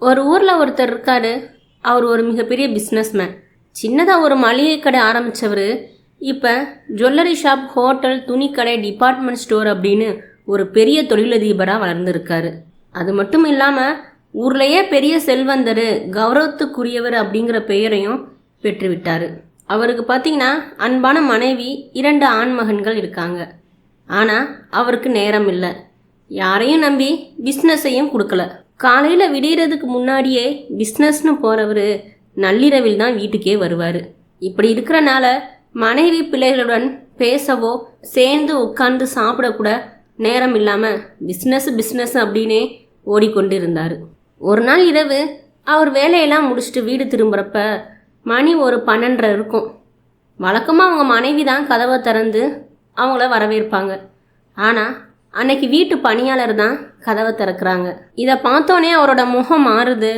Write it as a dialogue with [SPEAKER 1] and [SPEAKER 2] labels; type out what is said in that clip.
[SPEAKER 1] ஒரு ஊரில் ஒருத்தர் இருக்காரு. அவர் ஒரு மிகப்பெரிய பிஸ்னஸ்மேன். சின்னதாக ஒரு மளிகை கடை ஆரம்பித்தவர் இப்போ ஜுவல்லரி ஷாப், ஹோட்டல், துணிக்கடை, டிபார்ட்மெண்ட் ஸ்டோர் அப்படின்னு ஒரு பெரிய தொழிலதிபராக வளர்ந்துருக்காரு. அது மட்டும் இல்லாமல் ஊர்லேயே பெரிய செல்வந்தர், கௌரவத்துக்குரியவர் அப்படிங்கிற பெயரையும் பெற்றுவிட்டார். அவருக்கு பார்த்திங்கன்னா அன்பான மனைவி, 2 ஆண்மகன்கள் இருக்காங்க. ஆனால் அவருக்கு நேரம் இல்லை. யாரையும் நம்பி பிஸ்னஸையும் கொடுக்கல. காலையில் விடியறதுக்கு முன்னாடியே பிஸ்னஸ்னு போகிறவர் நள்ளிரவில் தான் வீட்டுக்கே வருவார். இப்படி இருக்கிறனால மனைவி பிள்ளைகளுடன் பேசவோ சேர்ந்து உட்கார்ந்து சாப்பிடக்கூட நேரம் இல்லாமல் பிஸ்னஸ் அப்படின்னே ஓடிக்கொண்டு இருந்தார். ஒரு நாள் இரவு அவர் வேலையெல்லாம் முடிச்சுட்டு வீடு திரும்புகிறப்ப மணி ஒரு 12:30 இருக்கும். வழக்கமாக அவங்க மனைவி தான் கதவை திறந்து அவங்கள வரவேற்பாங்க. ஆனால் அன்னைக்கு வீட்டு பணியாளர் தான் கதவை திறக்கிறாங்க. இதை பார்த்தோன்னே அவரோட முகம் மாறுது.